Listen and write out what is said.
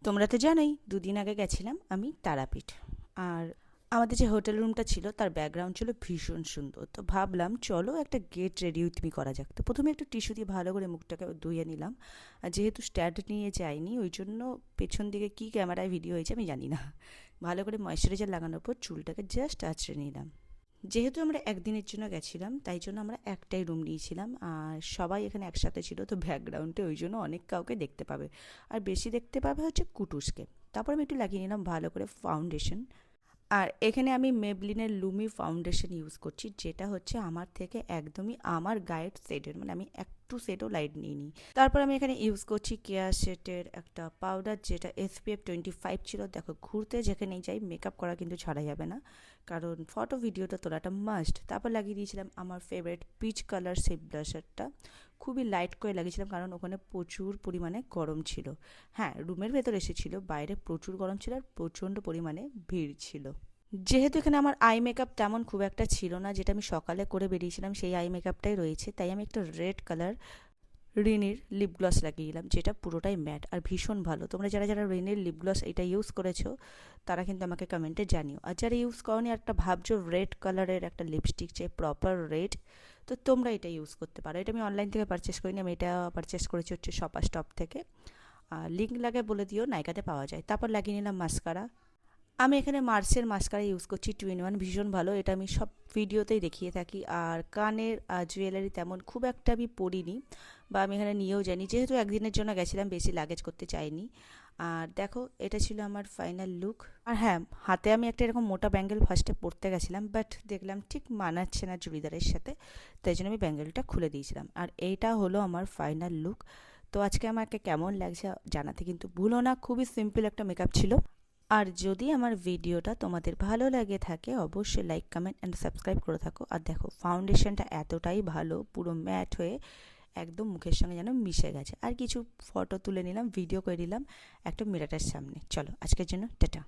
তোমরা তো জানোই দুদিন আগে গেছিলাম আমি তারাপীঠ। আর আমাদের যে হোটেল রুমটা ছিল তার ব্যাকগ্রাউন্ড ছিল ভীষণ সুন্দর, তো ভাবলাম চলো একটা গেট রেডি উইথ মি করা যাক। তো প্রথমে একটু টিস্যু দিয়ে ভালো করে মুখটাকে ধুয়ে নিলাম। আর যেহেতু স্ট্যান্ড নিয়ে যাইনি ওই জন্য পেছন দিকে কী ক্যামেরায় ভিডিও হয়েছে আমি জানি না, ভালো করে ময়শ্চারাইজার লাগানোর পর চুলটাকে জাস্ট আঁচড়ে নিলাম। যেহেতু আমরা একদিনের জন্য গেছিলাম তাই জন্য আমরা একটাই রুম নিয়েছিলাম আর সবাই এখানে একসাথে ছিল, তো ব্যাকগ্রাউন্ডে ওই জন্য অনেক কাউকে দেখতে পাবে। আর বেশি দেখতে পাবে হচ্ছে কুটুসকে। তারপর আমি একটু লাগিয়ে নিলাম ভালো করে ফাউন্ডেশন। আর এখানে আমি মেবলিনের লুমি ফাউন্ডেশন ইউজ করছি, যেটা হচ্ছে আমার থেকে একদমই আমার গায়ের শেডের, মানে আমি একটু শেডও লাইট নিইনি। তারপর আমি এখানে ইউজ করছি কেয়া শেটের একটা পাউডার, যেটা SPF 25 ছিল। দেখো ঘুরতে যেখানেই যাই মেকআপ করা কিন্তু ছাড়া যাবে না, কারণ ফটো ভিডিওটা তোলাটা মাস্ট। তারপর লাগিয়ে দিয়েছিলাম আমার ফেভারিট পিচ কালার সেই ব্লাশারটা, খুবই লাইট করে লাগিয়েছিলাম কারণ ওখানে প্রচুর পরিমাণে গরম ছিল। হ্যাঁ, রুমের ভেতর এসেছিল, বাইরে প্রচুর গরম ছিল আর প্রচণ্ড পরিমাণে ভিড় ছিল। যেহেতু এখানে আমার আই মেকআপ তেমন খুব একটা ছিল না, যেটা আমি সকালে করে বেরিয়েছিলাম সেই আই মেকআপটাই রয়েছে, তাই আমি একটা রেড কালার রিনির লিপ গ্লস লাগিয়ে দিলাম, যেটা পুরোটাই ম্যাট আর ভীষণ ভালো। তোমরা যারা যারা রিনির লিপ গ্লস এটা ইউজ করেছো তারা কিন্তু আমাকে কমেন্টে জানিও। আর যারা ইউজ করনি একটা ভাবছো রেড কালারের একটা লিপস্টিক চাই প্রপার রেড, তো তোমরা এটা ইউজ করতে পারো। এটা আমি অনলাইন থেকে পারচেস করিনি, আমি এটা পারচেস করেছি হচ্ছে শপার স্টপ থেকে। লিঙ্ক লাগে বলে দিও, নাইকাতে পাওয়া যায়। তারপর লাগিয়ে নিলাম মাস্কারা। আমি এখানে মার্সের মাস্কারা ইউজ করছি 2 in 1, ভীষণ ভালো, এটা আমি সব ভিডিওতেই দেখিয়ে থাকি। আর কানের জুয়েলারি তেমন খুব একটা আমি পরিনি বা আমি এখানে নিয়েও যাইনি, যেহেতু একদিনের জন্য গেছিলাম বেশি লাগেজ করতে চাইনি। আর দেখো এটা ছিল আমার ফাইনাল লুক। আর হ্যাঁ, হাতে আমি একটা এরকম মোটা ব্যাঙ্গেল ফার্স্টে পরতে গেছিলাম, বাট দেখলাম ঠিক মানাচ্ছে না চুড়িদারের সাথে, তাই জন্য আমি ব্যাঙ্গেলটা খুলে দিয়েছিলাম। আর এইটা হলো আমার ফাইনাল লুক। তো আজকে আমাকে কেমন লাগছে জানাতে কিন্তু ভুলো না, খুবই সিম্পল একটা মেকআপ ছিল। আর যদি আমার ভিডিওটা তোমাদের ভালো লাগে থাকে অবশ্যই লাইক কমেন্ট অ্যান্ড সাবস্ক্রাইব করে থাকো। আর দেখো ফাউন্ডেশনটা এতটাই ভালো, পুরো ম্যাট হয়ে একদম মুখের সঙ্গে যেন মিশে গেছে। আর কিছু ফটো তুলে নিলাম, ভিডিও করে নিলাম একটা মিরারের সামনে। চলো আজকের জন্য টাটা।